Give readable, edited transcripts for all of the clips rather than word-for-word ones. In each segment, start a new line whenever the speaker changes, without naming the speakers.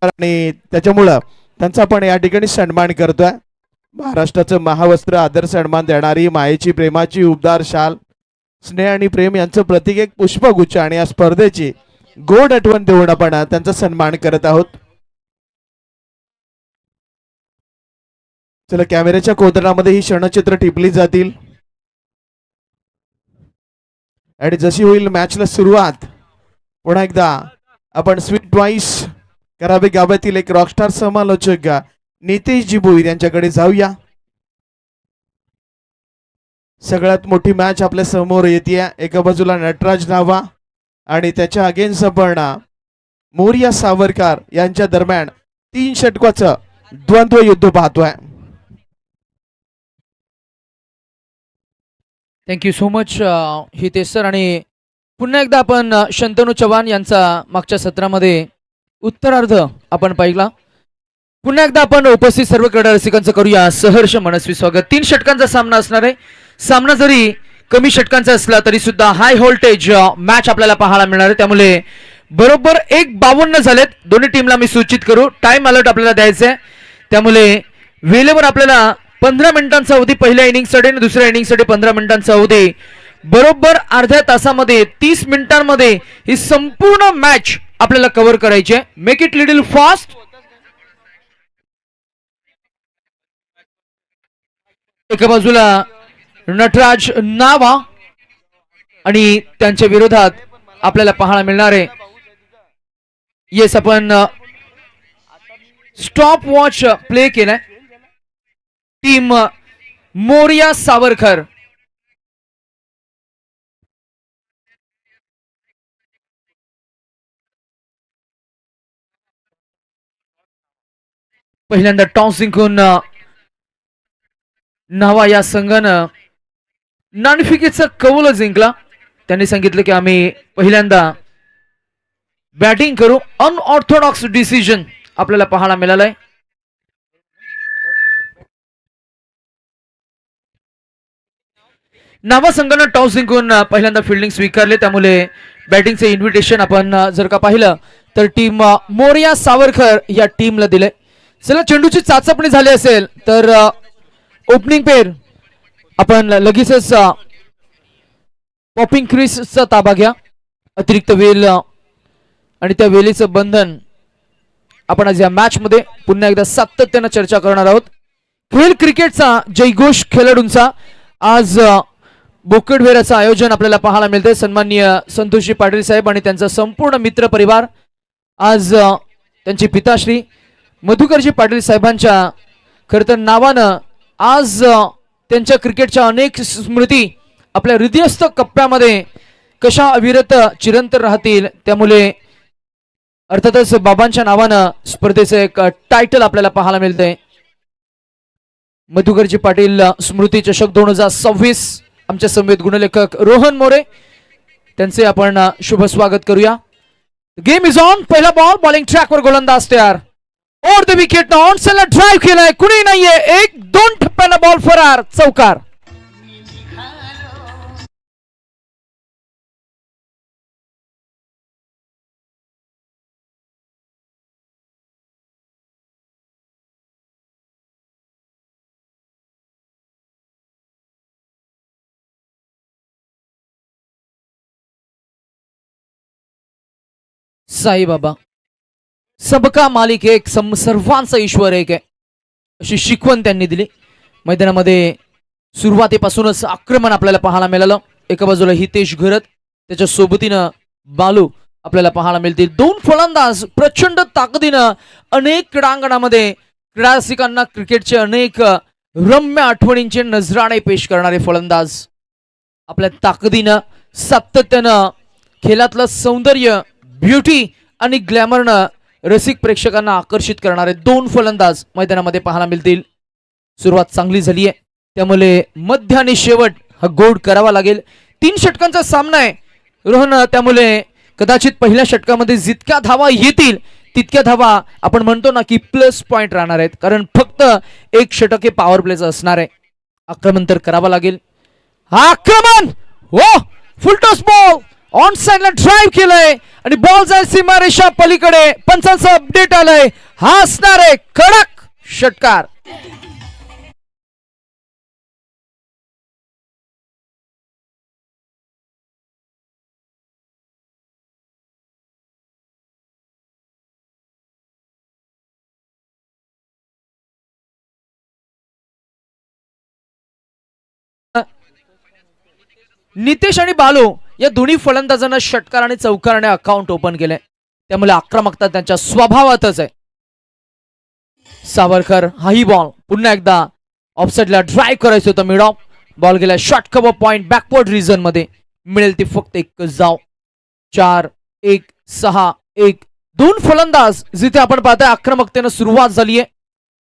आणि त्याच्यामुळं त्यांचा आपण या ठिकाणी सन्मान करतोय. महाराष्ट्राचं महावस्त्र आदर सन्मान देणारी मायेची प्रेमाची उबदार शाल स्नेह आणि प्रेम यांचं प्रतीक एक पुष्पगुच्छ आणि या स्पर्धेची गोड आठवण देऊन आपण त्यांचा सन्मान करत आहोत. चला कॅमेऱ्याच्या कोतरामध्ये ही क्षणचित्र टिपली जातील आणि जशी होईल मॅचला सुरुवात पुन्हा एकदा आपण स्वीट वॉइस करावे गावातील एक रॉकस्टार समालोचक नितेशजी भोईर यांच्याकडे जाऊया. सगळ्यात मोठी मॅच आपल्या समोर येते. एका बाजूला नटराज नावा आणि त्याच्या अगेन्स्ट आपण मोरिया सावरकर यांच्या दरम्यान 3 षटकाचं द्वंद्व युद्ध पाहतोय.
Thank you so much Hitesh sir. आणि पुन्हा एकदा आपण शंतनू चव्हाण यांचा मागच्या सत्रामध्ये उत्तरार्ध आपण पाहिला. पुन्हा एकदा आपण उपस्थित सर्व क्रीडा रसिकांचं करूया सहर्ष मनस्वी स्वागत. 3 षटकांचा सामना असणार आहे. सामना जरी कमी षटकांचा असला तरी सुद्धा हाय व्होल्टेज मॅच आपल्याला पाहायला मिळणार आहे. त्यामुळे बरोबर 1:52 झालेत. दोन्ही टीमला मी सूचित करू टाइम अलर्ट आपल्याला द्यायचं आहे. त्यामुळे वेळेवर आपल्याला 15 मिनिटांचा अवधी पहिल्या इनिंगसाठी आणि दुसऱ्या इनिंगसाठी 15 मिनिटांचा अवधी. बरोबर अर्ध्या तासामध्ये 30 मिनिटांमध्ये ही संपूर्ण मॅच आपल्याला कव्हर करायची आहे. Make it little fast. एका बाजूला नटराज नावा आणि त्यांच्या विरोधात आपल्याला पाहायला मिळणार आहे. येस आपण स्टॉप वॉच प्ले केलाय. टीम मोरिया सावरकर पहिल्यांदा टॉस जिंकून नावा या संघानं नाणेफेकीचा कौल जिंकला. त्यांनी सांगितलं की आम्ही पहिल्यांदा बॅटिंग करू. अनऑर्थोडॉक्स डिसिजन आपल्याला पाहायला मिळालाय. नावा संघानं टॉस जिंकून पहिल्यांदा फिल्डिंग स्वीकारले. त्यामुळे बॅटिंगचे इन्व्हिटेशन आपण जर का पाहिलं तर टीम मोरिया सावरकर या टीमला दिले. चला चेंडूची चाचपणी झाली असेल तर ओपनिंग पेर आपण लगेचच पॉपिंग क्रीजचा ताबा घ्या. अतिरिक्त वेल आणि त्या वेलीचं बंधन आपण आज या मॅच मध्ये पुन्हा एकदा सातत्यानं चर्चा करणार आहोत. खेळ क्रिकेटचा जयघोष खेळाडूंचा आज बोकडवेराचं आयोजन आपल्याला पाहायला मिळते. सन्माननीय संतोषजी पाटील साहेब आणि त्यांचा संपूर्ण मित्र परिवार आज त्यांचे पिताश्री मधुकरजी पाटील साहेबांच्या खरं तर नावानं आज त्यांच्या क्रिकेटच्या अनेक स्मृती आपल्या हृदयस्थ कप्प्यामध्ये कशा अविरत चिरंतन राहतील. त्यामुळे अर्थातच बाबांच्या नावानं स्पर्धेचं एक टायटल आपल्याला पाहायला मिळतंय. मधुकरजी पाटील स्मृती चषक 2026 आमच्या समवेत गुणलेखक रोहन मोरे त्यांचे आपण शुभ स्वागत करूया. Game is on. पहिला बॉल बॉलिंग ट्रॅकवर गोलंदाज तयार. ओव्हर द विकेट ऑनसेलला ड्राईव्ह केलाय. कुणी नाहीये. 1-2 टप्प्याला बॉल फरार. चौकार. साईबाबा सबका मालिक एक सर्वांचा ईश्वर एक आहे अशी शिकवण त्यांनी दिली. मैदानामध्ये सुरुवातीपासूनच आक्रमण आपल्याला पाहायला मिळालं. एका बाजूला हितेश घरत त्याच्या सोबतीनं बालू आपल्याला पाहायला मिळतील. 2 फलंदाज प्रचंड ताकदीनं अनेक क्रीडांगणामध्ये क्रीडा रसिकांना क्रिकेटचे अनेक रम्य आठवणींचे नजराणे पेश करणारे फलंदाज आपल्या ताकदीनं सातत्यानं खेळातलं सौंदर्य ब्युटी आणि ग्लॅमरनं रसिक प्रेक्षकांना आकर्षित करणारे 2 फलंदाज मैदानामध्ये पाहायला मिळतील. सुरुवात चांगली झाली आहे त्यामुळे मध्य आणि शेवट हा गोड करावा लागेल. 3 षटकांचा सामना आहे रोहन. त्यामुळे कदाचित पहिल्या षटकामध्ये जितक्या धावा येतील तितक्या धावा आपण म्हणतो ना की प्लस पॉइंट राहणार आहेत. कारण फक्त 1 षटक हे पॉवर प्लेचं असणार आहे. आक्रमण तर करावं लागेल. आक्रमण हो फुलटॉस बॉल ऑन साइडला ड्राईव्ह केलंय आणि बॉल जाईल सीमारेषा पलीकडे. पंचांचं अपडेट आलंय. हा असणार आहे कडक षटकार. नितेश आणि बालू या दोन्ही फलंदाजांना षटकार आणि चौकाराने अकाउंट ओपन केलंय, त्यामुळे आक्रमकता त्यांच्या स्वभावातच आहे. सावरकर हाही बॉल पुन्हा एकदा ऑफसाइडला ड्राईव्ह करायचं होतं. मिड ऑफ बॉल गेला short cover point backward region मध्ये. मिळेल ती फक्त एक जाव. 4-1-6-1 दोन फलंदाज जिथे आपण पाहताय आक्रमकतेनं सुरुवात झालीय.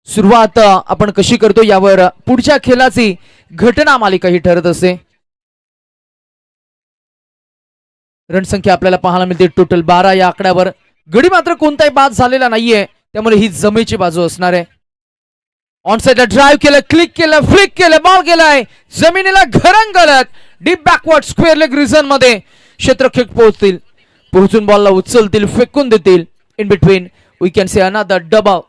सुरुवात आपण कशी करतो यावर पुढच्या खेळाची घटना मालिका ही ठरत असते. रणसंख्या आपल्याला पाहायला मिळते टोटल 12 या आकड्यावर. गडी मात्र कोणताही बाद झालेला नाहीये, त्यामुळे ही जमेची बाजू असणार आहे. ऑन साइडला ड्राईव्ह केलं, क्लिक केलं, फ्लिक केलं, बॉल गेलाय जमिनीला घरंगलत. Deep backward square leg region मध्ये क्षेत्ररक्षक पोहोचतील, पोहोचून बॉलला उचलतील, फेकून देतील. In between we can say another double.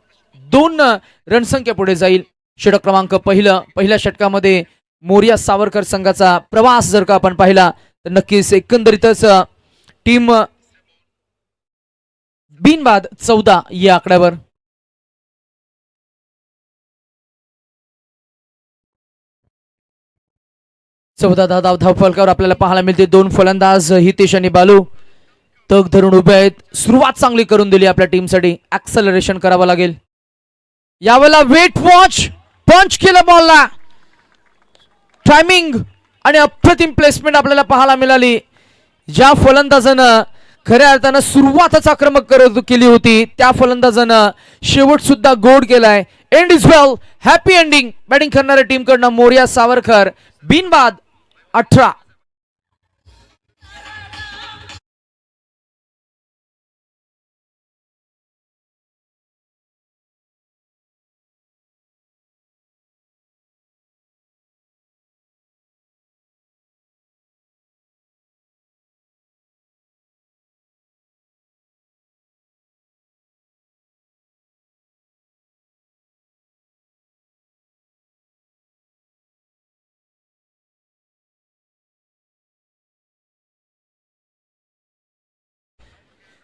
2 रणसंख्या पुढे जाईल. षटक क्रमांक पहिल्या षटकामध्ये मोरिया सावरकर संघाचा प्रवास जर का आपण पाहिला तर नक्कीच एकंदरीतच टीम बिनबाद 14 या आकड्यावर. चौदा धाव फलकावर आपल्याला पाहायला मिळते. 2 फलंदाज हितेश आणि बालू तग धरून उभे आहेत. सुरुवात चांगली करून दिली आपल्या टीमसाठी. ऍक्सलरेशन करावं लागेल यावेळेला. वेट वॉच पंच केलं बॉलला. टायमिंग आणि अप्रतिम प्लेसमेंट आपल्याला पाहायला मिळाली. ज्या फलंदाजानं खऱ्या अर्थानं सुरुवातच आक्रमक केली होती त्या फलंदाजानं शेवट सुद्धा गोड केलाय. End is well, happy ending. Batting करणाऱ्या टीम कडनं मोरिया सावरकर बिनबाद 18.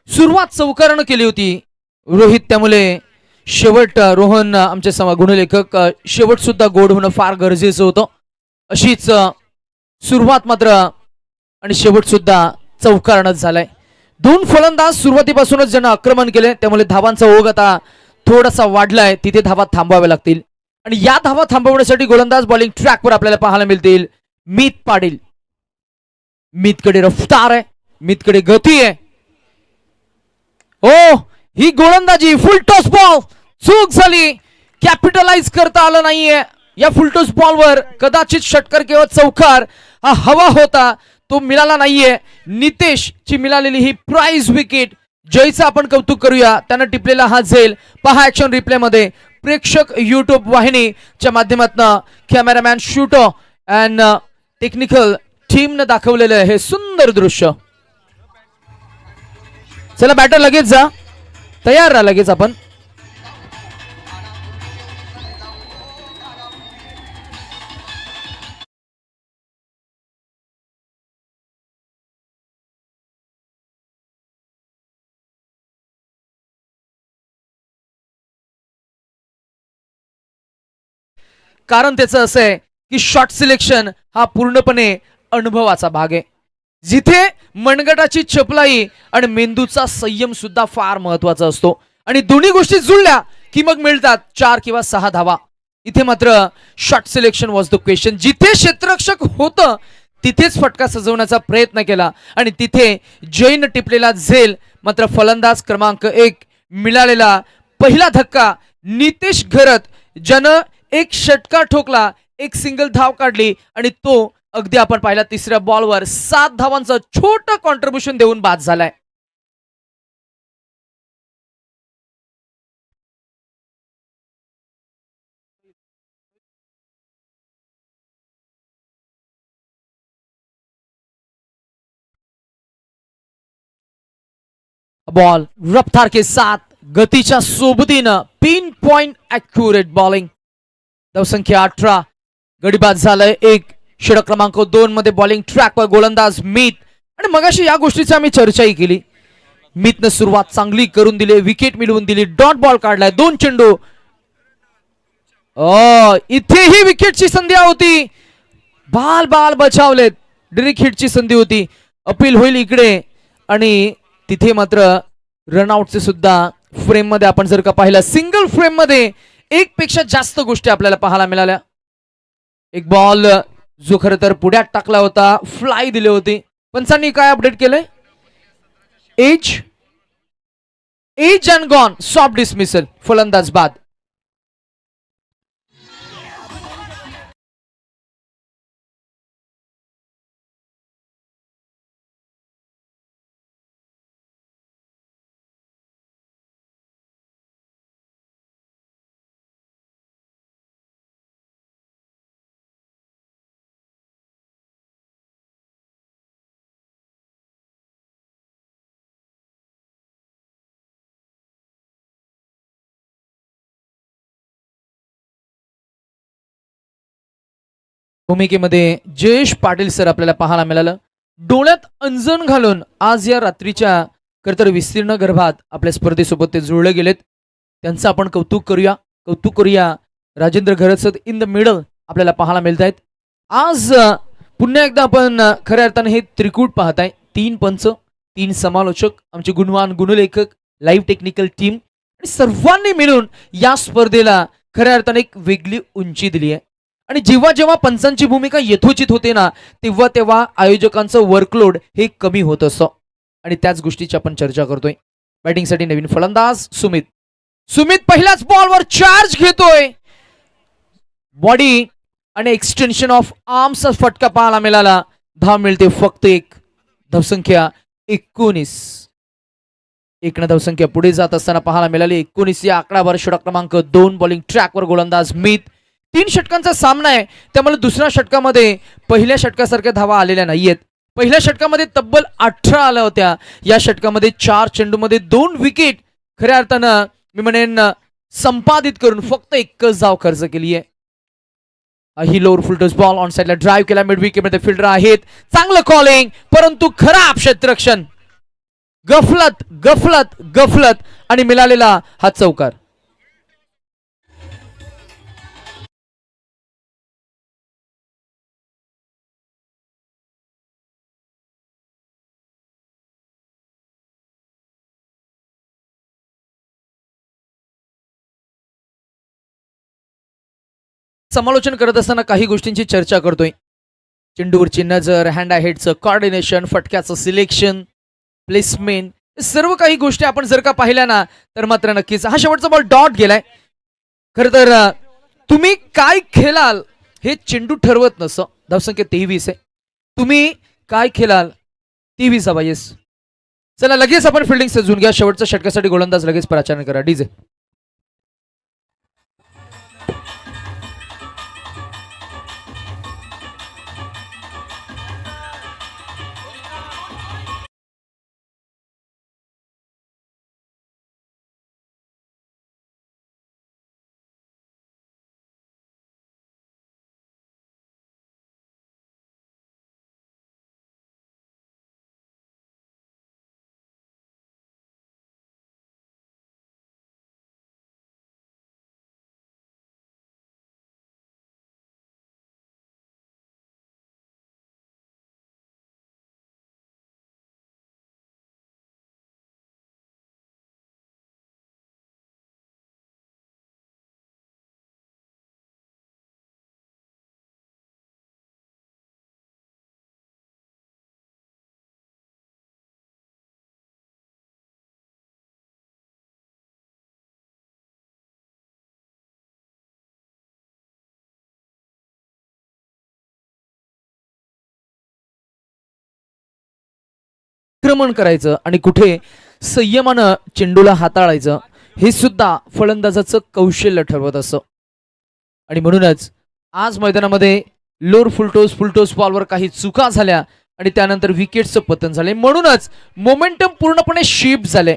सुरुवात चौकारानं केली होती रोहित, त्यामुळे शेवट रोहन आमचे गुणलेखक शेवट सुद्धा गोड होणं फार गरजेचं होतं. अशीच सुरुवात मात्र आणि शेवट सुद्धा चौकारानंच झालाय. 2 फलंदाज सुरुवातीपासूनच ज्यांना आक्रमण केले त्यामुळे धावांचा ओघ आता थोडासा वाढलाय. तिथे धावा थांबवाव्या लागतील आणि या धावा थांबवण्यासाठी गोलंदाज बॉलिंग ट्रॅकवर आपल्याला पाहायला मिळतील. मीत पाटील. मीतकडे रफ्तार आहे, मीतकडे गती आहे. ओ ही गोलंदाजी फुलटॉस बॉल चूक झाली. कॅपिटलाइज करता आलं नाहीये या फुलटॉस बॉलवर. कदाचित षटकार किंवा चौकार हा हवा होता तो मिळाला नाहीये. नितेश ची मिळालेली ही प्राइज विकेट जयचं आपण कौतुक करूया. त्यानं टिपलेला हा झेल पहा ऍक्शन रिप्ले मध्ये. प्रेक्षक युट्यूब वाहिनीच्या माध्यमातून कॅमेरामॅन शूटर अँड टेक्निकल टीमनं दाखवलेलं हे सुंदर दृश्य. चला बॅटर लगेच जा, तयार राहा लगेच आपण. कारण त्याचं असं आहे की शॉट सिलेक्शन हा पूर्णपणे अनुभवाचा भाग आहे, जिथे मनगटाची चपलाई आणि मेंदूचा संयम सुद्धा फार महत्वाचा असतो. आणि दोन्ही गोष्टी जुळल्या की मग मिळतात 4 किंवा 6 धावा. इथे मात्र shot selection was the question. जिथे क्षेत्ररक्षक होतं तिथेच फटका सजवण्याचा प्रयत्न केला आणि तिथे जैन टिपलेला झेल मात्र फलंदाज क्रमांक 1 मिळालेला पहिला धक्का नितेश घरत, ज्यानं एक षटकार ठोकला, एक सिंगल धाव काढली आणि तो अगदी आपण पाहिला तिसऱ्या बॉलवर 7 धावांचं छोटं कॉन्ट्रीब्युशन देऊन बाद झालाय. बॉल रफ्तार के साथ गतीच्या सोबतीनं पिन पॉइंट ॲक्युरेट बॉलिंग. धावसंख्या 18. गडीबाद झालंय एक. षटक क्रमांक 2 मध्ये बॉलिंग ट्रॅकवर गोलंदाज मित. आणि मगाशी या गोष्टीची आम्ही चर्चाही केली. मितनं सुरुवात चांगली करून दिली, विकेट मिळवून दिली, डॉट बॉल काढलाय, 2 चेंडू. इथेही विकेटची संधी होती, बाल बाल बचावलेत. डिरेक्ट हिटची संधी होती, अपील होईल इकडे. आणि तिथे मात्र रनआउटचे सुद्धा फ्रेम मध्ये आपण जर का पाहिलं, सिंगल फ्रेम मध्ये एक पेक्षा जास्त गोष्टी आपल्याला पाहायला मिळाल्या. एक बॉल जो खरं तर पुढ्यात टाकला होता, फ्लाय दिली होती. पंचांनी काय अपडेट केलंय? Edge and gone, soft dismissal, फलंदाज बाद. भूमिकेमध्ये जयेश पाटील सर आपल्याला पाहायला मिळालं. डोळ्यात अंजन घालून आज या रात्रीच्या खरतर विस्तीर्ण गर्भात आपल्या स्पर्धेसोबत ते जुळले गेलेत. त्यांचं आपण कौतुक करूया. राजेंद्र घरत इन द मिडल आपल्याला पाहायला मिळत आहेत. आज पुन्हा एकदा आपण खऱ्या अर्थाने हे त्रिकूट पाहताय. 3 पंच, 3 समालोचक, आमचे गुणवान गुणलेखक, लाईव्ह टेक्निकल टीम आणि सर्वांनी मिळून या स्पर्धेला खऱ्या अर्थाने एक वेगळी उंची दिली आहे. आणि जेव्हा जेव्हा पंचांची भूमिका यथोचित होते ना, तेव्हा तेव्हा आयोजकांचं वर्कलोड हे कमी होत असतं. आणि त्याच गोष्टीची आपण चर्चा करतोय. बॅटिंगसाठी नवीन फलंदाज सुमित पहिल्याच बॉलवर चार्ज घेतोय. बॉडी आणि एक्सटेन्शन ऑफ आर्मचा फटका पाहायला मिळाला. धाव मिळते फक्त 1. धावसंख्या 19. 1 धावसंख्या पुढे जात असताना पाहायला मिळाली. 19 या आकडावर षटक क्रमांक 2. बॉलिंग ट्रॅकवर गोलंदाज मित. 3 षटकांचा सामना आहे, त्यामुळे दुसऱ्या षटकामध्ये पहिल्या षटकासारख्या धावा आलेल्या नाहीयेत. पहिल्या षटकामध्ये तब्बल 18 आल्या होत्या. या षटकामध्ये 4 चेंडूमध्ये 2 विकेट खऱ्या अर्थानं मी म्हणेन संपादित करून फक्त 1च धाव खर्च केली आहे. ही लोअर फुलटॉस बॉल ऑन साइडला ड्राईव्ह केला. मिड विकेट मध्ये फिल्डर आहेत, चांगलं कॉलिंग, परंतु खराब क्षेत्ररक्षण. गफलत आणि मिळालेला हा चौकार. समालोचन करत असताना काही गोष्टींची चर्चा करतोय. चेंडूवरची नजर, हँड हेडचं कॉर्डिनेशन, फटक्याचं सिलेक्शन, प्लेसमेंट, सर्व काही गोष्टी आपण जर का पाहिल्या ना, तर मात्र नक्कीच हा शेवटचा बॉल डॉट गेलाय. खरं तर तुम्ही काय खेळाल हे चेंडू ठरवत नसतं. धावसंख्या 23 आहे. तुम्ही काय खेळाल 23 हवा. येस, चला लगेच आपण फिल्डिंग सजून घ्या. शेवटच्या षटकासाठी गोलंदाज लगेच प्राचारण करा. डीजे आक्रमण करायचं आणि कुठे संयमानं चेंडूला हाताळायचं हे सुद्धा फलंदाजाचं कौशल्य ठरवत असतं. आणि म्हणूनच आज मैदानामध्ये लोअर फुलटॉस बॉलवर काही चुका झाल्या आणि त्यानंतर विकेटचं पतन झाले, म्हणूनच मोमेंटम पूर्णपणे शिफ्ट झाले.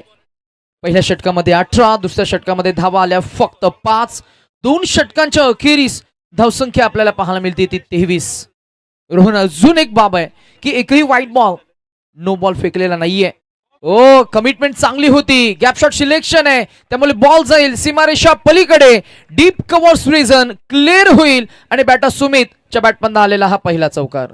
पहिल्या षटकामध्ये 18, दुसऱ्या षटकामध्ये धावा आल्या फक्त 5. 2 षटकांच्या अखेरीस धावसंख्या आपल्याला पाहायला मिळते ती 23. रोहन, अजून एक बाब आहे की एकही व्हाईट बॉल, नो बॉल फेकलेला नाहीये. ओ, कमिटमेंट चांगली होती, गॅप शॉट सिलेक्शन आहे, त्यामुळे बॉल जाईल सीमारेषा पलीकडे, डीप कव्हर्स रिजन क्लिअर होईल आणि बॅटर सुमितच्या बॅटमधून आलेला हा पहिला चौकार.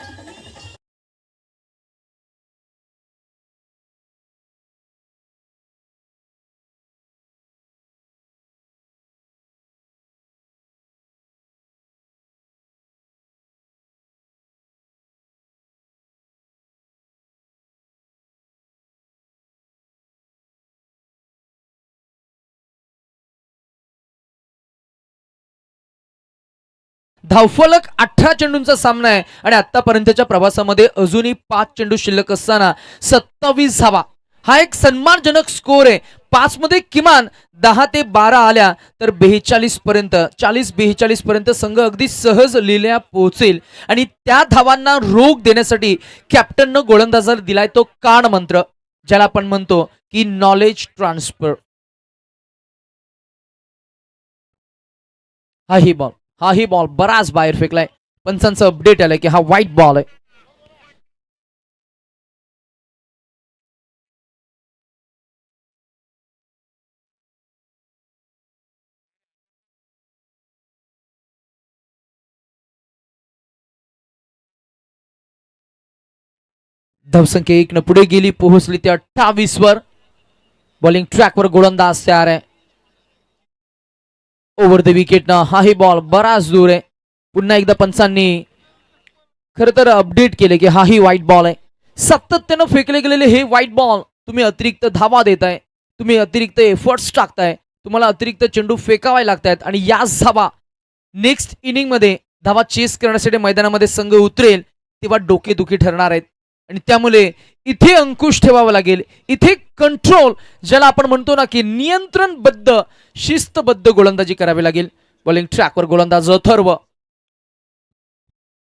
धावफलक 18 चेंडूंचा सामना आहे आणि आतापर्यंतच्या प्रवासामध्ये अजूनही 5 चेंडू शिल्लक असताना 27 धावा हा एक सन्मानजनक स्कोर आहे. 5 मध्ये किमान 10 ते 12 आल्या तर 42 पर्यंत 40-42 पर्यंत संघ अगदी सहज लिहिल्या पोहोचेल. आणि त्या धावांना रोख देण्यासाठी कॅप्टननं गोलंदाजाला दिलाय तो कान मंत्र, ज्याला आपण म्हणतो की नॉलेज ट्रान्सफर. हाही बॉल बराच बाहेर फेकलाय. पंचांचं अपडेट आलंय की हा व्हाईट बॉल आहे. धावसंख्या 1 न पुढे गेली, पोहोचली त्या 28 वर. बॉलिंग ट्रॅकवर गोलंदाज तयार आहे. ओव्हर द विकेट ना हाही बॉल बराच दूर आहे. पुन्हा एकदा पंचांनी खरं तर अपडेट केले की हाही व्हाईट बॉल आहे. सातत्यानं फेकले गेलेले हे व्हाईट बॉल तुम्ही अतिरिक्त धावा देताय, तुम्ही अतिरिक्त एफर्ट्स टाकताय, तुम्हाला अतिरिक्त चेंडू फेकावे लागतायत आणि याच धावा नेक्स्ट इनिंग मध्ये धावा चेस करण्यासाठी मैदानामध्ये संघ उतरेल तेव्हा डोकेदुखी ठरणार आहेत. आणि त्यामुळे इथे अंकुश ठेवावा लागेल, इथे कंट्रोल, ज्याला आपण म्हणतो ना की नियंत्रणबद्ध शिस्तबद्ध गोलंदाजी करावी लागेल. बॉलिंग ट्रॅकवर गोलंदाज अथर्व.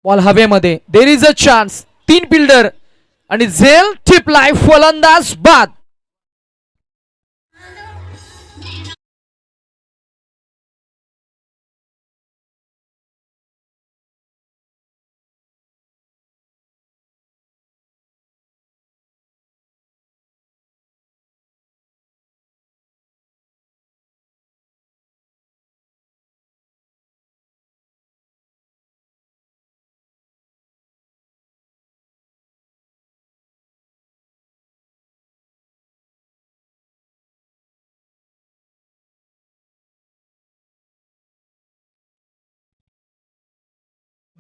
बॉल हवेमध्ये, there is a chance. 3 fielder आणि झेल टिपलाय, फलंदाज बाद.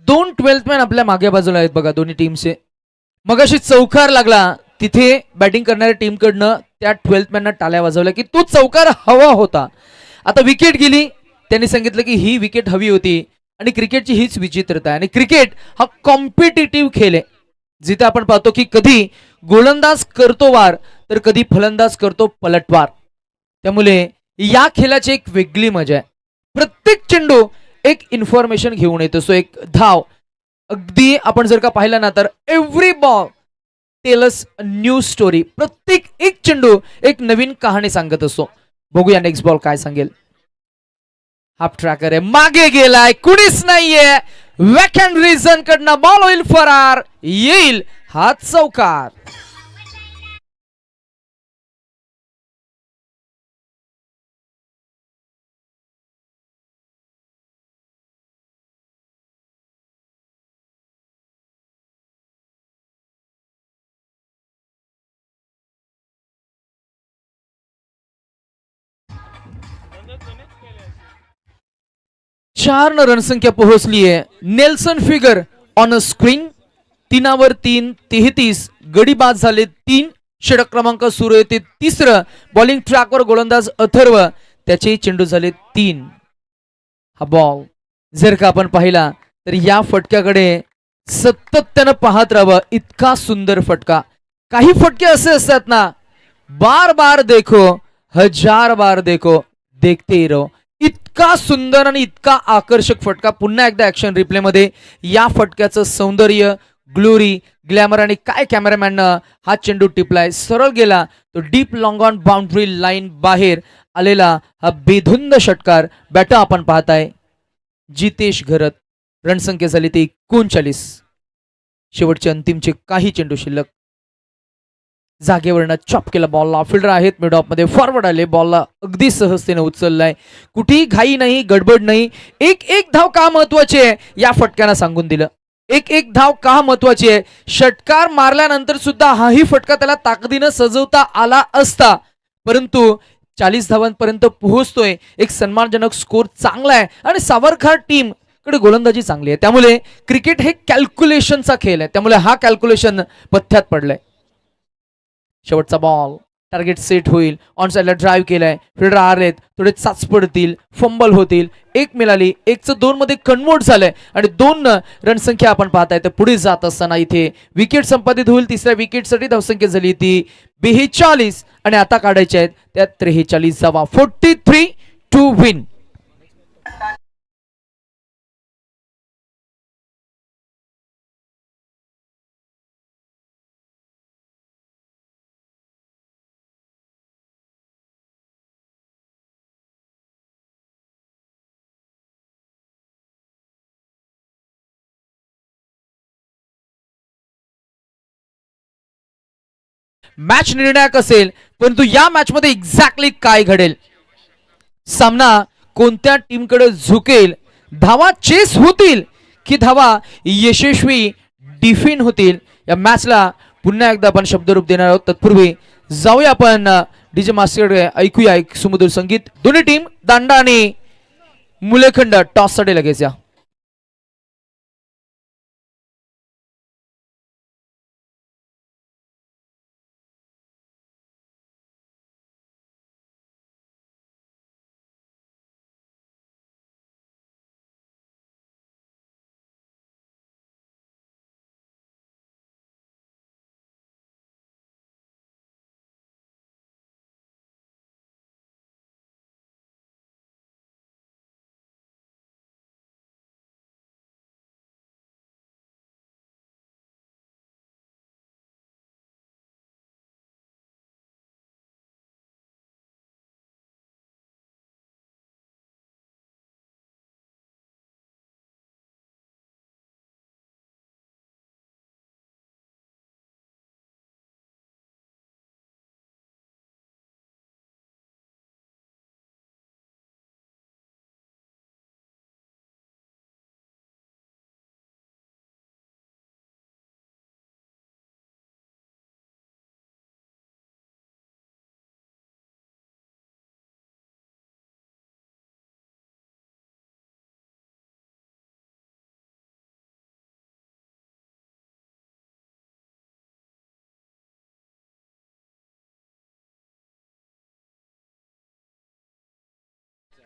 दोन 12th मॅन आपल्या मागे बाजूला आहेत बघा दोन्ही टीमचे. मगाशी चौकार लागला तिथे बॅटिंग करणाऱ्या टीमकडनं त्या 12th मॅनना टाळ्या वाजवल्या की तो चौकार हवा होता. आता विकेट गेली, त्यांनी सांगितलं की ही विकेट हवी होती. आणि क्रिकेटची हीच विचित्रता आहे. आणि क्रिकेट हा कॉम्पिटिटिव्ह खेळ आहे, जिथे आपण पाहतो की कधी गोलंदाज करतो वार तर कधी फलंदाज करतो पलटवार. त्यामुळे या खेळाची एक वेगळी मजा आहे. प्रत्येक चेंडू एक इन्फॉर्मेशन घेऊन येतो. सो एक धाव अगदी आपण जर का पाहिलं ना तर every ball tails a new story. प्रत्येक एक चेंडू एक नवीन कहाणी सांगत असतो. बघूया नेक्स्ट बॉल काय सांगेल. हाफ ट्रॅकर आहे, मागे गेलाय, कुणीच नाहीये. वॅकंट रिझन कडनं बॉल होईल फरार, येईल हा चौकार. चार न रणसंख्या पोहोचली आहे. Nelson figure on a screen. 3 3, 33 गडी बाद झाले 3. षटक क्रमांक सुरू येते 3रं. बॉलिंग ट्रॅकवर गोलंदाज अथर्व, त्याचे चेंडू झाले 3. हा बॉल जर का आपण पाहिला तर या फटक्याकडे सातत्यानं पाहत राहावं. इतका सुंदर फटका. काही फटके असे असतात ना, बार बार देखो, हजार बार देखो, देखते रहो. इतका सुंदर आणि इतका आकर्षक फटका. पुन्हा एकदा ऍक्शन रिप्ले मध्ये या फटक्याचं सौंदर्य, ग्लोरी, ग्लॅमर आणि काय कॅमेरामॅननं हा चेंडू टिपलाय, सरळ गेला तो deep long on boundary line बाहेर आलेला हा बेधुंद षटकार. बॅटर आपण पाहताय जितेश घरत. रणसंख्या झाली ती 39. शेवटचे अंतिमचे काही चेंडू शिल्लक. जागेवरनं चॉप केला बॉलला. फिल्डर आहेत मिड ऑफ मध्ये, फॉरवर्ड आले, बॉलला अगदी सहजतेने उचललाय. कुठेही घाई नाही, गडबड नाही. एक एक धाव का महत्वाची आहे या फटक्यानं सांगून दिलं. एक एक धाव का महत्वाची आहे. षटकार मारल्यानंतर सुद्धा हाही फटका त्याला ताकदीनं सजवता आला असता, परंतु 40 धावांपर्यंत पोहोचतोय. एक सन्मानजनक स्कोर चांगला आहे आणि सावरकर टीम कडे गोलंदाजी चांगली आहे. त्यामुळे क्रिकेट हे कॅल्क्युलेशनचा खेळ आहे. त्यामुळे हा कॅल्क्युलेशन पथ्यात पडलाय. शेवटचा बॉल, टार्गेट सेट होईल. ऑन साइडला ड्राईव्ह केलाय, फिल्डर आलेत, थोडे चाच पडतील, फंबल होतील. एक मिळाली, 1-2 मध्ये कन्वर्ट झालंय आणि 2 रणसंख्या आपण पाहताय. तर पुढे जात असताना इथे विकेट संपादित होईल. तिसऱ्या विकेटसाठी धावसंख्या झाली ती 42 आणि आता काढायच्या आहेत त्या 43 धावा. 43 टू विन. मॅच निर्णायक असेल, परंतु या मॅच मध्ये एक्झॅक्टली काय घडेल, सामना कोणत्या टीमकडे झुकेल, धावा चेस होतील की धावा यशस्वी डिफेंड होतील, या मॅचला पुन्हा एकदा आपण शब्दरूप देणार आहोत. तत्पूर्वी जाऊया आपण डीजे मास्टरकडे, ऐकूया एक सुमधुर संगीत. दोन्ही टीम दांडा आणि मुलेखंड टॉस साठी लगेच या.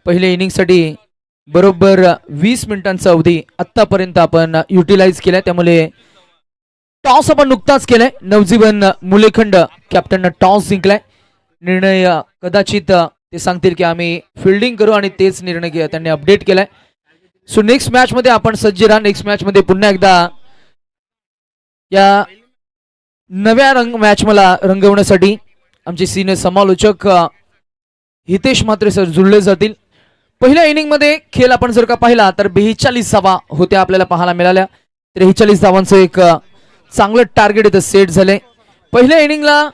पहिल्या इनिंगसाठी बरोबर 20 मिनिटांचा अवधी आतापर्यंत आपण युटिलाइज केलाय. त्यामुळे टॉस आपण नुकताच केलाय. नवजीवन मुलेखंड कॅप्टन टॉस जिंकलाय. निर्णय कदाचित ते सांगतील की आम्ही फिल्डिंग करू आणि तेच निर्णय त्यांनी अपडेट केलाय. सो नेक्स्ट मॅच मध्ये आपण सज्ज राहा. नेक्स्ट मॅच मध्ये पुन्हा एकदा या नव्या मॅच मला रंगवण्यासाठी आमचे सिनियर समालोचक हितेश म्हात्रे सर जुळले जातील. पहिल्या इनिंग मध्ये खेळ आपण जर का पाहिला तर 42 धावा होत्या आपल्याला पाहायला मिळाल्या. 43 धावांचं एक चांगलं टार्गेट इथं सेट झालंय. पहिल्या इनिंगला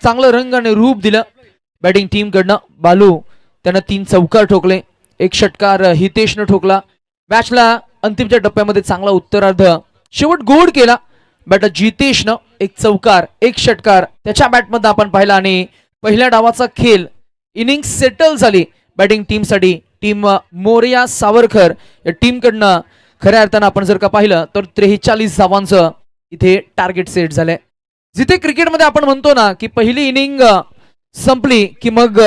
चांगलं रंग आणि रूप दिलं बॅटिंग टीम कडनं. बालू त्यानं 3 चौकार ठोकले, 1 षटकार हितेशनं ठोकला. मॅचला अंतिमच्या टप्प्यामध्ये चांगला उत्तरार्ध शेवट गोड केला बॅटर जितेशनं. 1 चौकार, 1 षटकार त्याच्या बॅटमध्ये आपण पाहिला आणि पहिल्या डावाचा खेळ इनिंग सेटल झाली बॅटिंग टीमसाठी. टीम मोरया सावरकर या टीम कडनं खऱ्या अर्थानं आपण जर का पाहिलं तर 43 धावांचं इथे टार्गेट सेट झालंय. जिथे क्रिकेटमध्ये आपण म्हणतो ना की पहिली इनिंग संपली की मग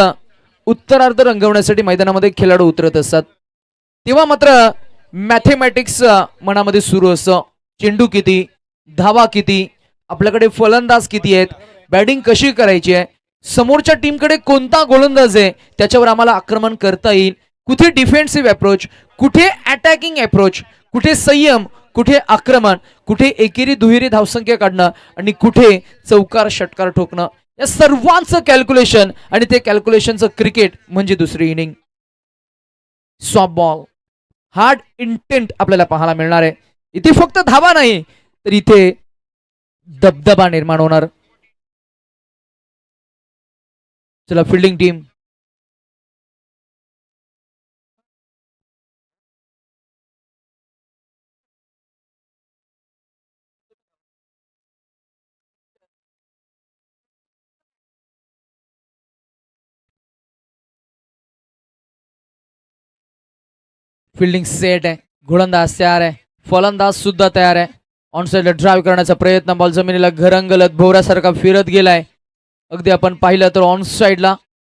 उत्तरार्ध रंगवण्यासाठी मैदानामध्ये खेळाडू उतरत असतात, तेव्हा मात्र मॅथेमॅटिक्स मनामध्ये सुरू असतं. चेंडू किती, धावा किती, आपल्याकडे फलंदाज किती आहेत, बॅटिंग कशी करायची आहे, समोरच्या टीमकडे कोणता गोलंदाज आहे त्याच्यावर आम्हाला आक्रमण करता येईल, कुठे डिफेन्सिव्ह अप्रोच, कुठे अटॅकिंग अप्रोच, कुठे संयम, कुठे आक्रमण, कुठे एकेरी दुहेरी धावसंख्या काढणं आणि कुठे चौकार षटकार ठोकणं, या सर्वांचं कॅल्क्युलेशन आणि ते कॅल्क्युलेशनचं क्रिकेट म्हणजे दुसरी inning. Soft ball, hard intent आपल्याला पाहायला मिळणार आहे. इथे फक्त धावा नाही तर इथे दबदबा निर्माण होणार. चला फिल्डिंग टीम. फिल्डिंग सेट आहे, गोलंदाज तयार आहे, फलंदाज सुद्धा तयार आहे. ऑन साइडला ड्राईव्ह करण्याचा प्रयत्न, बॉल जमिनीला घरंगलत भोवऱ्यासारखा फिरत गेलाय. अगदी आपण पाहिलं तर ऑन साइडला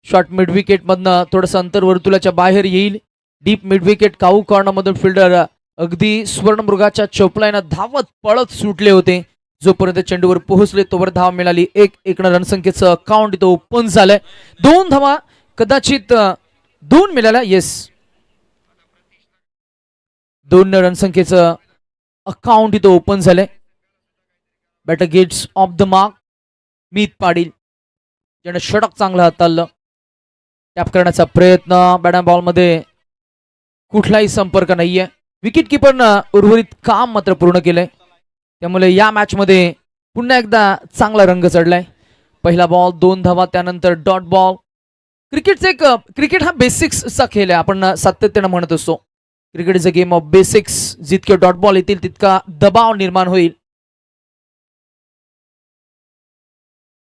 शॉर्ट मिड विकेट मधनं थोडंसं अंतर वर्तुळाच्या बाहेर येईल. डीप मिड विकेट काऊ कॉर्नर मधून फिल्डर अगदी स्वर्णमृगाच्या चोपलाईनं धावत पळत सुटले होते. जोपर्यंत चेंडूवर पोहोचले तोवर धाव मिळाली. 1-1 रणसंख्येचं अकाउंट इथं ओपन झालंय. 2 धावा कदाचित 2 मिळाल्या. येस, 2 रणसंख्येचं अकाउंट इथं ओपन झालंय. Batter gets off the mark. Meet Patil ज्याने षटक चांगलं हाताळलं. टॅप करण्याचा प्रयत्न, बॅटन बॉल मध्ये कुठलाही संपर्क नाहीये. विकेट किपरनं उर्वरित काम मात्र पूर्ण केलंय. त्यामुळे या मॅच मध्ये पुन्हा एकदा चांगला रंग चढलाय. पहिला बॉल 2 धावा, त्यानंतर डॉट बॉल. क्रिकेट हा बेसिक्सचा खेळ आहे, आपण सातत्यानं म्हणत असतो. Cricket is a game of basics. जितके डॉट बॉल येतील तितका दबाव निर्माण होईल.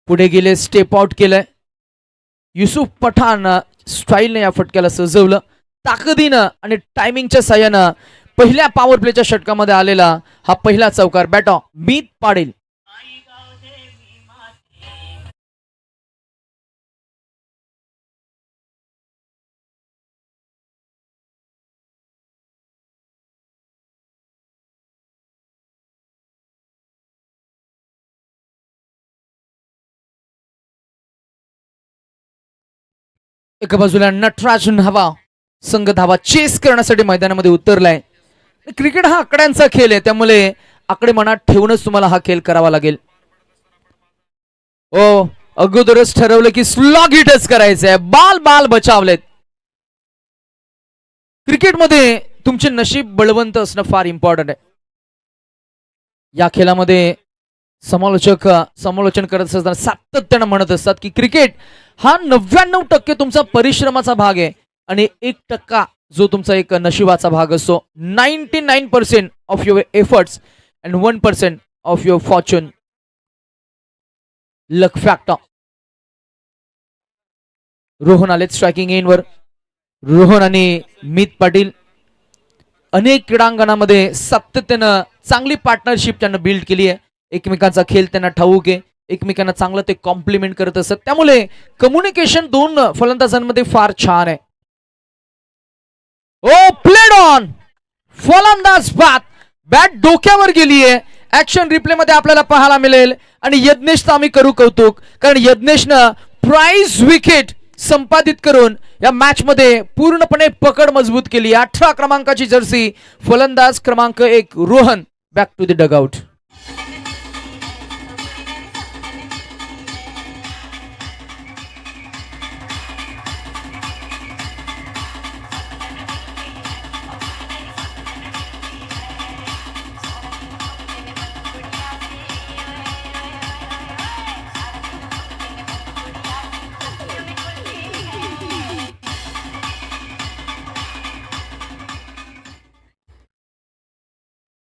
पुढे गेले, स्टेप आउट केलंय. युसुफ पठाण स्टाईलने या फटक्याला सजवलं. ताकदीनं आणि टायमिंगच्या साह्यानं पहिल्या पॉवर प्लेच्या षटकामध्ये आलेला हा पहिला चौकार बॅटर मीत पाटील. एका बाजूला नटराज धावा, संघ धावा चेस करण्यासाठी मैदानामध्ये उतरलाय. क्रिकेट हा आकड्यांचा खेळ आहे, त्यामुळे आकडे मनात ठेवूनच तुम्हाला हा खेळ करावा लागेल. ओ अगोदरच ठरवलं की स्लॉग हिटच करायचंय. बाल बचावलेत. क्रिकेटमध्ये तुमचे नशीब बळवंत असणं फार इम्पॉर्टंट आहे. या खेळामध्ये समालोचन करत असताना सातत्यानं म्हणत असतात की क्रिकेट हा 99% तुमचा परिश्रमाचा भाग आहे आणि 1% जो तुमचा एक नशिबाचा भाग असतो. 99% of your efforts and 1% of your Fortune. Luck factor. Rohan आलेत स्ट्रायकिंग एंडवर. रोहन आणि मीत पाटील अनेक क्रीडांगणामध्ये सातत्यानं चांगली पार्टनरशिप त्यांना बिल्ड केली आहे. एकमेकांचा खेळ त्यांना ठाऊक आहे, एकमेकांना चांगलं ते कॉम्प्लिमेंट करत असतात. त्यामुळे कम्युनिकेशन 2 फलंदाजांमध्ये फार छान आहे. ओ प्लेड ऑन. फलंदाज बॅट डोक्यावर गेलीये. ऍक्शन रिप्ले मध्ये आपल्याला पाहायला मिळेल आणि यज्ञेशचं आम्ही करू कौतुक, कारण यज्ञेशनं प्राइज विकेट संपादित करून या मॅच मध्ये पूर्णपणे पकड मजबूत केली. 18 क्रमांकाची जर्सी फलंदाज क्रमांक 1 Rohan back to the dugout.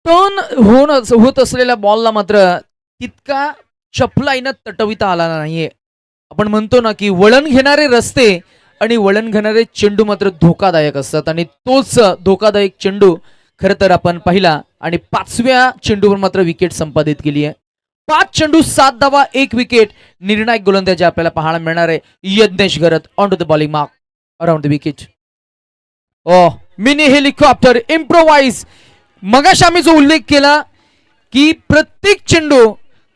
Turn होत असलेल्या बॉलला मात्र तितका चपलाईनं तटविता आला नाहीये. आपण म्हणतो ना की वळण घेणारे रस्ते आणि वळण घेणारे चेंडू मात्र धोकादायक असतात आणि तोच धोकादायक चेंडू खरं तर आपण पाहिला आणि 5व्या चेंडूवर मात्र विकेट संपादित केली आहे. 5 चेंडू 7 धावा 1 विकेट. निर्णायक गोलंदाजी आपल्याला पाहायला मिळणार आहे. Yagnesh Gharat on to the bowling mark around the wicket. Oh mini helicopter improvise. मगाशी आम्ही जो उल्लेख केला की प्रत्येक चेंडू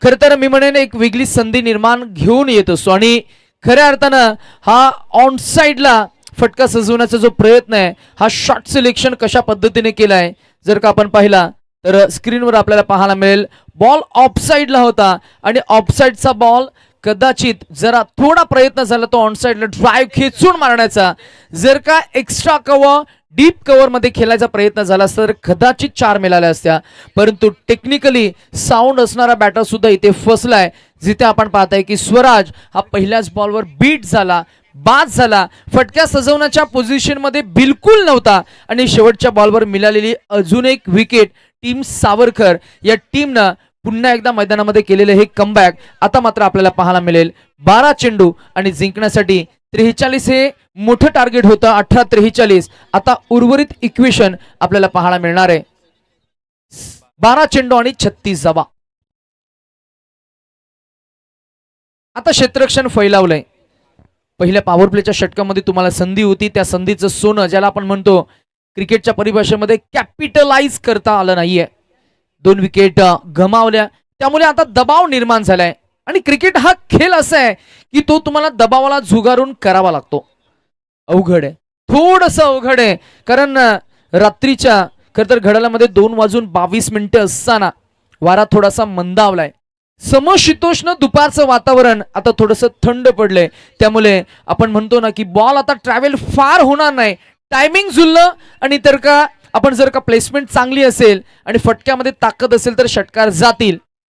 खरं तर मी म्हणेन एक वेगळी संधी निर्माण घेऊन येत असतो आणि खऱ्या अर्थानं हा ऑन साइडला फटका सजवण्याचा जो प्रयत्न आहे हा शॉट सिलेक्शन कशा पद्धतीने केलाय जर का आपण पाहिला तर स्क्रीनवर आपल्याला पाहायला मिळेल. बॉल ऑफसाईडला होता आणि ऑफसाईडचा बॉल कदाचित जरा थोडा प्रयत्न झाला तो ऑनसाईडला ड्राईव्ह खेचून मारण्याचा. जर का एक्स्ट्रा कव्हर डीप कव्हर मध्ये खेळायचा प्रयत्न झाला असता तर कदाचित 4 मिळाल्या असत्या. परंतु टेक्निकली साऊंड असणारा बॅटर सुद्धा इथे फसलाय. जिथे आपण पाहताय की स्वराज हा पहिल्याच बॉलवर बीट झाला, बाद झाला, फटक्या सजवण्याच्या पोझिशन मध्ये बिलकुल नव्हता आणि शेवटच्या बॉलवर मिळालेली अजून एक विकेट टीम सावरकर या टीमनं पुन्हा एकदा मैदानामध्ये केलेले हे कमबॅक आता मात्र आपल्याला पाहायला मिळेल. 12 चेंडू आणि जिंकण्यासाठी 43 हे मोठं टार्गेट होतं. 18-43 आता उर्वरित इक्वेशन आपल्याला पाहायला मिळणार आहे. 12 चेंडू आणि 36 धावा. आता क्षेत्ररक्षण फैलावलंय. पहिल्या पॉवर प्लेच्या षटकामध्ये तुम्हाला संधी होती, त्या संधीचं सोनं ज्याला आपण म्हणतो क्रिकेटच्या परिभाषेमध्ये कॅपिटलाइज करता आलं नाहीये. 2 विकेट गमावल्या, त्यामुळे आता दबाव निर्माण झालाय आणि क्रिकेट हा खेळ असा आहे की तो तुम्हाला दबावाला झुगारून करावा लागतो. अवघड आहे, थोडंसं अवघड आहे, कारण रात्रीच्या खरं तर घड्याळामध्ये 2:22 असताना वारा थोडासा मंदावलाय. समशीतोष्ण दुपारचं वातावरण आता थोडंसं थंड पडलंय, त्यामुळे आपण म्हणतो ना की बॉल आता ट्रॅव्हल फार होणार नाही. टायमिंग जुळलं आणि तर का आपण जर का प्लेसमेंट चांगली असेल आणि फटक्यामध्ये ताकद असेल तर षटकार जातील.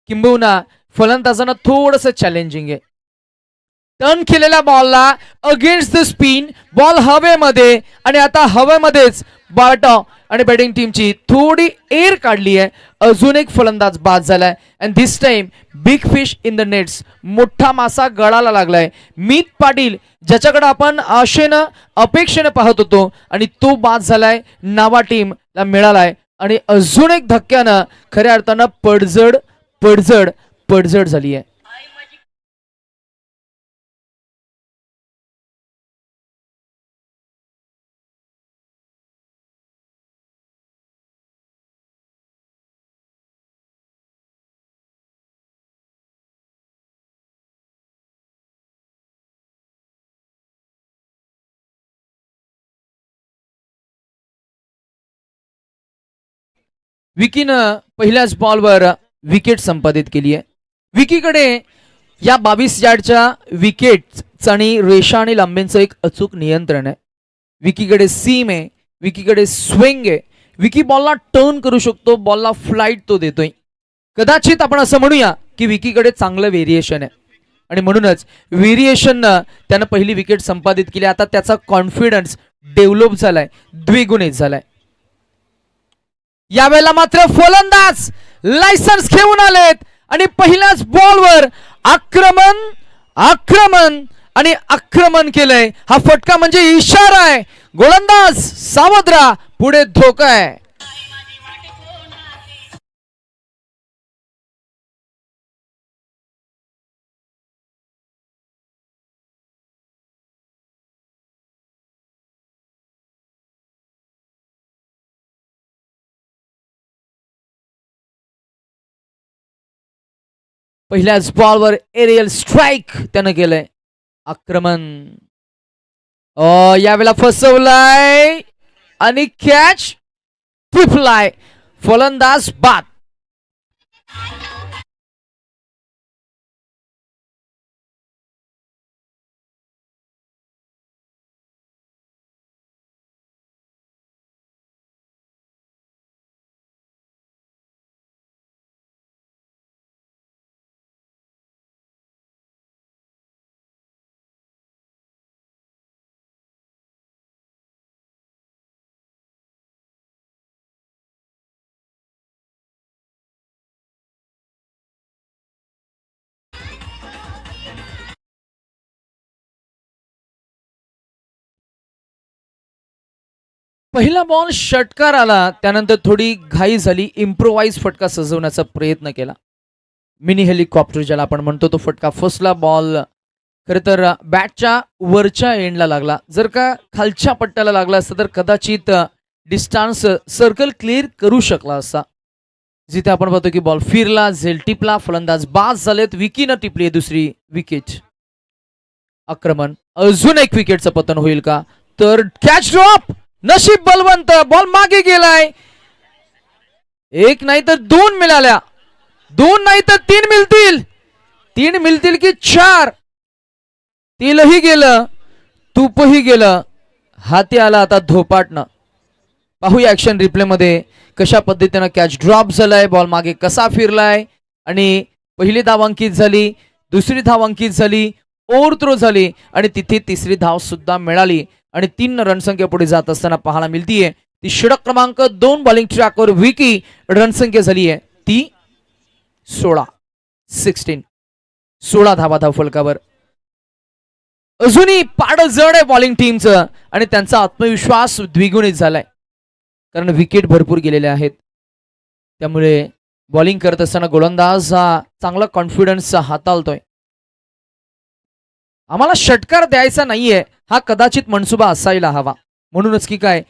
किंबहुना फलंदाजांना थोडंसं चॅलेंजिंग आहे. टर्न केलेल्या बॉलला अगेन्स्ट द स्पिन बॉल हवेमध्ये आणि आता हवेमध्येच बाटा आणि बॅटिंग टीमची थोडी एअर काढली आहे. अजून एक फलंदाज बाद झालाय and this time big fish in the nets. मोठा मासा गळाला लागलाय. मीत पाटील ज्याच्याकडे आपण आशेनं अपेक्षेनं पाहत होतो आणि तो बाद झालाय, नावा टीमला मिळालाय आणि अजून एक धक्क्यानं खऱ्या अर्थानं पडझड पडझड पडझड झाली आहे. विकीनं पहिल्याच बॉलवर विकेट संपादित केली आहे. विकीकडे या 22 यार्डच्या विकेट आणि रेषा आणि लांबींचं एक अचूक नियंत्रण आहे. विकीकडे सीम आहे, विकीकडे स्विंग आहे, विकी बॉलला टर्न करू शकतो, बॉलला फ्लाईट तो देतोय. कदाचित आपण असं म्हणूया की विकीकडे चांगलं व्हेरिएशन आहे आणि म्हणूनच व्हेरिएशननं त्यानं पहिली विकेट संपादित केली. आता त्याचा कॉन्फिडन्स डेव्हलप झालाय, द्विगुणित झालाय. यावेळेला मात्र फलंदाज लायसन्स घेऊन आलेत आणि पहिल्याच बॉलवर आक्रमण आक्रमण आणि आक्रमण केलंय. हा फटका म्हणजे इशारा आहे, गोलंदाज सावध राहा, पुढे धोका आहे. पहिल्याच बॉलवर एरियल स्ट्राइक त्यानं केलंय. आक्रमण यावेळेला फसवलाय आणि कॅच ट्रिपलाय. फलंदाज बाद. पहिला बॉल षटकार आला, त्यानंतर थोडी घाई झाली, इम्प्रोवाइज फटका सजवण्याचा प्रयत्न केला. मिनी हेलिकॉप्टर ज्याला आपण म्हणतो तो फटका फसला. बॉल खरं तर बॅटच्या वरच्या एंडला लागला. जर का खालच्या पट्ट्याला लागला असता तर कदाचित डिस्टन्स सर्कल क्लिअर करू शकला असता. जिथे आपण पाहतो की बॉल फिरला, झेल टिपला, फलंदाज बाद झालेत. विकीनं टिपली दुसरी विकेट. आक्रमण, अजून एक विकेटचं पतन होईल का? तर कॅच ड्रॉप, नशीब बलवंत, बॉल मागे गेलाय. एक नाही तर दोन मिळाल्या, दोन नाही तर तीन मिळतील, तीन मिळतील की चार. तेलही गेलं, तूपही गेलं, हाती आला आता धोपाटणं. पाहूया ऍक्शन रिप्ले मध्ये कशा पद्धतीनं कॅच ड्रॉप झालाय, बॉल मागे कसा फिरलाय आणि पहिली धाव अंकित झाली, दुसरी धाव अंकित झाली, ओव्हर थ्रो झाली आणि तिथे तिसरी धाव सुद्धा मिळाली आणि 3 रणसंख्या पुढे जात असताना पाहायला मिळतीये ती षटक क्रमांक 2 बॉलिंग ट्रॅकवर विकी. रणसंख्या झाली आहे ती 16 धावा धाव फलकावर. अजूनही पाड जड आहे बॉलिंग टीमचं आणि त्यांचा आत्मविश्वास द्विगुणित झालाय कारण विकेट भरपूर गेलेले आहेत. त्यामुळे बॉलिंग करत असताना गोलंदाज हा चांगला कॉन्फिडन्स हाताळतोय. आम्हाला षटकार द्यायचा नाहीये हा कदाचित मनसुबा असायला हवा, म्हणूनच की काय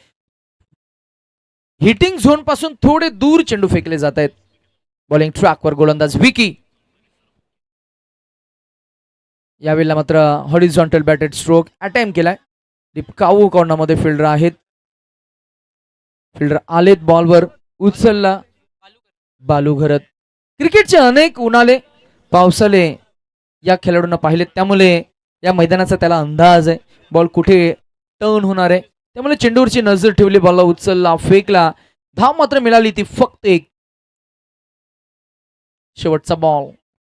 हिटिंग झोन पासून थोडे दूर चेंडू फेकले जात आहेत. बॉलिंग ट्रॅकवर गोलंदाज विकी. यावेळेला मात्र हॉरिझॉन्टल बॅटेड स्ट्रोक अटेम्प्ट केलाय. काऊ कॉर्नरमध्ये फिल्डर आहेत, फिल्डर आलेत बॉलवर, उचलला बालू घरत. क्रिकेटचे अनेक उन्हाळे पावसाळे या खेळाडूंना पाहिले, त्यामुळे या मैदानाचा त्याला अंदाज आहे बॉल कुठे टर्न होणार आहे. त्यामुळे चेंडूवरची नजर ठेवली, बॉलला उचलला, फेकला, धाव मात्र मिळाली ती फक्त एक. शेवटचा बॉल.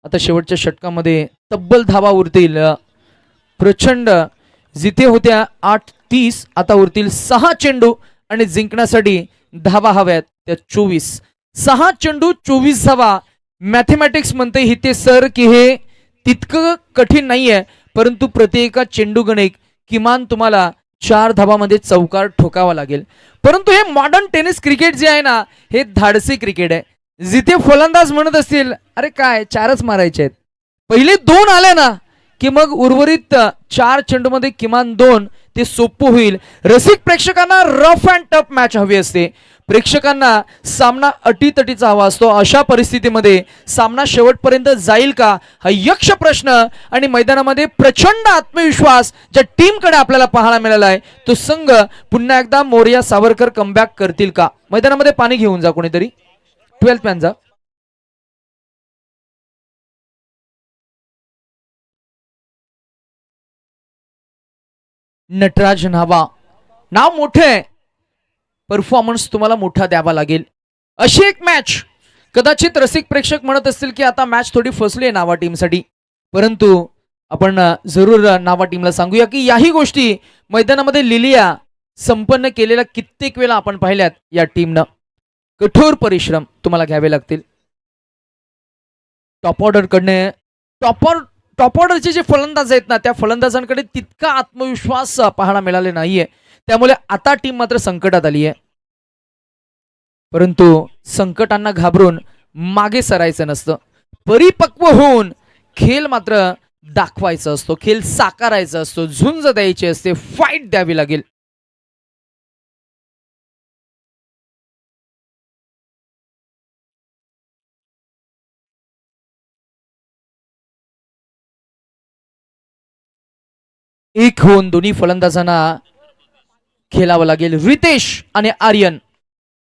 आता शेवटच्या षटकामध्ये तब्बल धावा उरतील प्रचंड. जिथे होत्या 8-30 आता उरतील 6 चेंडू आणि जिंकण्यासाठी धावा हव्यात त्या 24. 6 चेंडू 24 धावा. मॅथमॅटिक्स म्हणते हिते सर की हे तितकं कठीण नाहीये, परंतु प्रत्येका चेंडू गणिक किमान तुम्हाला 4 धावामध्ये चौकार ठोकावा लागेल. परंतु हे मॉडर्न टेनिस क्रिकेट जे आहे ना हे धाडसी क्रिकेट आहे. जिथे फलंदाज म्हणत असतील अरे काय 4च मारायचे आहेत, पहिले 2 आले ना की मग उर्वरित 4 चेंडू मध्ये किमान 2 ते सोपं होईल. रसिक प्रेक्षकांना रफ अँड टफ मॅच हवी असते, प्रेक्षकांना सामना अटीतटीचा हवा असतो. अशा परिस्थितीमध्ये सामना शेवटपर्यंत जाईल का हा यक्ष प्रश्न आणि मैदानामध्ये प्रचंड आत्मविश्वास ज्या टीमकडे आपल्याला पाहायला मिळाला आहे तो संघ पुन्हा एकदा मोरया सावरकर कमबॅक करतील का. मैदानामध्ये पाणी घेऊन जा कोणीतरी, 12th मॅन जा. नटराज न्हावा नाव मोठे आहे, परफॉर्मन्स तुम्हाला मोठा द्यावा लागेल. अशी एक मॅच कदाचित रसिक प्रेक्षक म्हणत असतील की आता मॅच थोडी फसली आहे नावा टीमसाठी, परंतु आपण जरूर नावा टीमला सांगूया की याही गोष्टी मैदानामध्ये लिलिया संपन्न केलेल्या कित्येक वेळा आपण पाहिल्यात. या टीमनं कठोर परिश्रम तुम्हाला घ्यावे लागतील. टॉप ऑर्डर कडने टॉप ऑर्डरचे जे फलंदाज आहेत ना त्या फलंदाजांकडे तितका आत्मविश्वास पाहायला मिळाले नाहीये, त्यामुळे आता टीम मात्र संकटात आली आहे. परंतु संकटांना घाबरून मागे सरायचं नसतं, परिपक्व होऊन खेळ मात्र दाखवायचा असतो, खेळ साकारायचा असतो, झुंज द्यायची असते, फाईट द्यावी लागेल. एक होऊन दोन्ही फलंदाजांना खेळावं लागेल. रितेश आणि आर्यन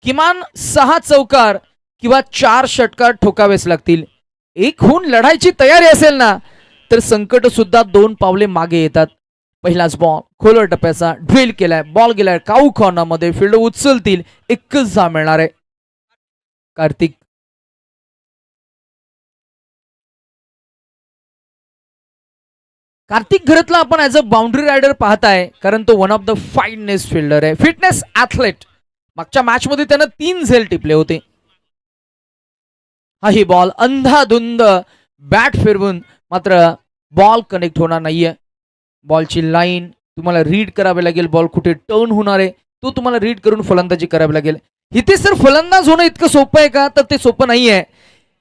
किमान 6 चौकार किंवा 4 षटकार ठोकावेच लागतील. एक होऊन लढायची तयारी असेल ना तर संकट सुद्धा 2 पावले मागे येतात. पहिलाच बॉल खोलवर टप्प्याचा ड्रिल केलाय, बॉल गेलाय काऊ कॉर्नर मध्ये, फिल्डर उचलतील, एकच धाव मिळणार आहे. कार्तिक घरतला आपण ऍज अ बाउंड्री रायडर पाहताय, कारण तो वन ऑफ द फाईटनेस फिल्डर आहे, फिटनेस ऍथलेट. मागच्या मॅच मध्ये त्यानं 3 झेल टिपले होते. हा ही बॉल अंधाधुंद बॅट फिरवून मात्र बॉल कनेक्ट होणार नाहीये. बॉलची लाईन तुम्हाला रीड करावी लागेल, बॉल कुठे टर्न होणार आहे तो तुम्हाला रीड करून फलंदाजी करावी लागेल. इथे सर फलंदाज होणं इतकं सोपं आहे का, तर ते सोपं नाहीये.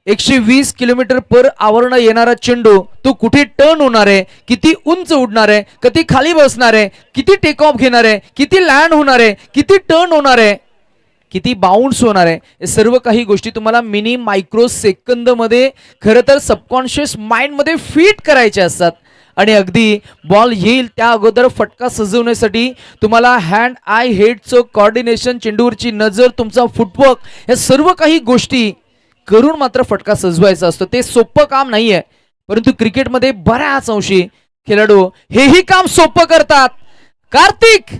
120 किलोमीटर पर आवरनं येणारा चेंडू तो कुठे टर्न होणार आहे, किती उंच उडणार आहे, किती खाली बसणार आहे, किती टेक ऑफ घेणार आहे, किती लँड होणार आहे, किती टर्न होणार आहे, किती बाउन्स होणार आहे, हे सर्व काही गोष्टी तुम्हाला मायक्रो सेकंद मध्ये खरं तर सबकॉन्शियस माइंड मध्ये फिट करायच्या असतात. आणि अगदी बॉल येईल त्या अगोदर फटका सजवण्यासाठी तुम्हाला हँड आय हेडचं कॉर्डिनेशन, चेंडूवरची नजर, तुमचा फुटवर्क, या सर्व काही गोष्टी करून मात्र फटका सजवायचा असतो. ते सोपं काम नाहीये, परंतु क्रिकेटमध्ये बऱ्याच अंशी खेळाडू हेही काम सोपं करतात. कार्तिक,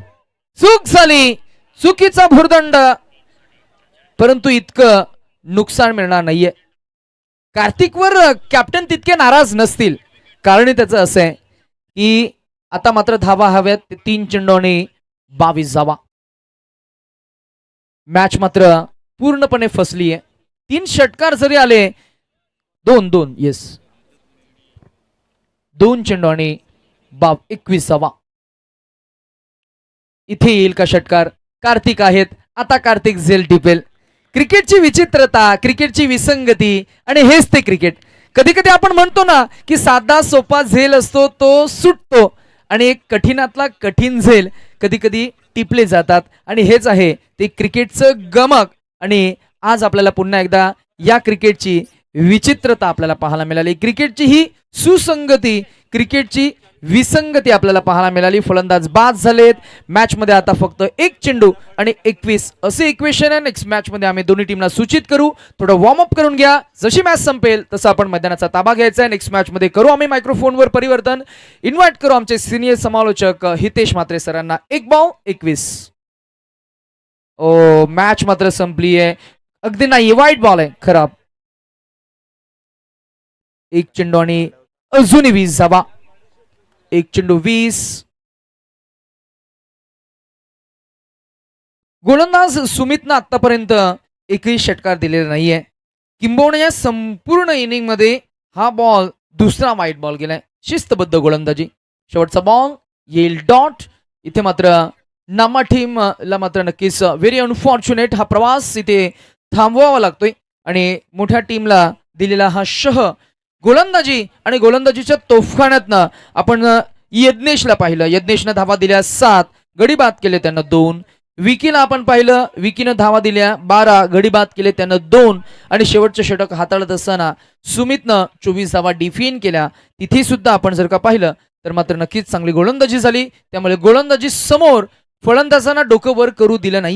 चूक झाली, चुकीचा भुर्दंड, परंतु इतकं नुकसान मिळणार नाहीये. कार्तिकवर कॅप्टन तितके नाराज नसतील, कारण त्याचं असं आहे की आता मात्र धावा हव्यात 3 चेंडू आणि 22 धावा. मॅच मात्र पूर्णपणे फसली आहे. 3 षटकार जरी आले, 2 येस, 2 चेंडू आणि 21 धावा. इथे येईल का षटकार? कार्तिक आहेत, आता कार्तिक झेल टिपेल. क्रिकेटची विचित्रता, क्रिकेटची विसंगती, आणि हेच ते क्रिकेट. कधी कधी आपण म्हणतो ना की साधा सोपा झेल असतो तो सुटतो, आणि एक कठीणातला कठीण झेल कधी कधी टिपले जातात, आणि हेच आहे ते क्रिकेटचं गमक. आणि आज आपल्याला पुन्हा एकदा या क्रिकेटची विचित्रता आपल्याला पाहायला मिळाली. क्रिकेटची ही सुसंगती, क्रिकेटची विसंगती आपल्याला पाहायला मिळाली. फलंदाज बाद झालेत. मॅच मध्ये आता फक्त 1 चेंडू आणि 21 असे इक्वेशन आहे. नेक्स्ट मॅच मध्ये आम्ही दोन्ही टीमला सूचित करू. थोडं वॉर्मअप करून घ्या. जशी मॅच संपेल तसं आपण मैदानाचा ताबा घ्यायचा आहे. नेक्स्ट मॅच मध्ये करू आम्ही मायक्रोफोनवर परिवर्तन. इन्व्हाइट करू आमचे सिनियर समालोचक हितेश म्हात्रे सरांना. 1 बॉल 21. ओ, मॅच मात्र संपली आहे. अगदी नाही, वाईट बॉल आहे, खराब. 1 चेंडू आणि अजूनही 20 धावा. 1 चेंडू 20. गोलंदाज सुमितनं आतापर्यंत एकही षटकार दिलेला नाहीये. किंबहुना या संपूर्ण इनिंग मध्ये हा बॉल दुसरा वाईट बॉल गेलाय. शिस्तबद्ध गोलंदाजी. शेवटचा बॉल येईल डॉट. इथे मात्र नामा टीमला मात्र नक्कीच व्हेरी अनफॉर्च्युनेट हा प्रवास इथे थांबवावा लागतोय, आणि मोठ्या टीमला दिलेला हा गोलंदाजी आणि गोलंदाजीच्या तोफखान्यातनं आपण यज्ञेशला पाहिलं. यज्ञेशनं धावा दिल्या 7, गडी बाद केले त्यानं 2. विकीला आपण पाहिलं, विकीनं धावा दिल्या 12, गडी बाद केले त्यानं 2. आणि शेवटचं षटक हाताळत असताना सुमितनं 24 धावा डिफेंड केल्या. तिथे सुद्धा आपण जर का पाहिलं तर मात्र नक्कीच चांगली गोलंदाजी झाली. त्यामुळे गोलंदाजी समोर फलंदाजांना डोकं वर करू दिलं नाहीये.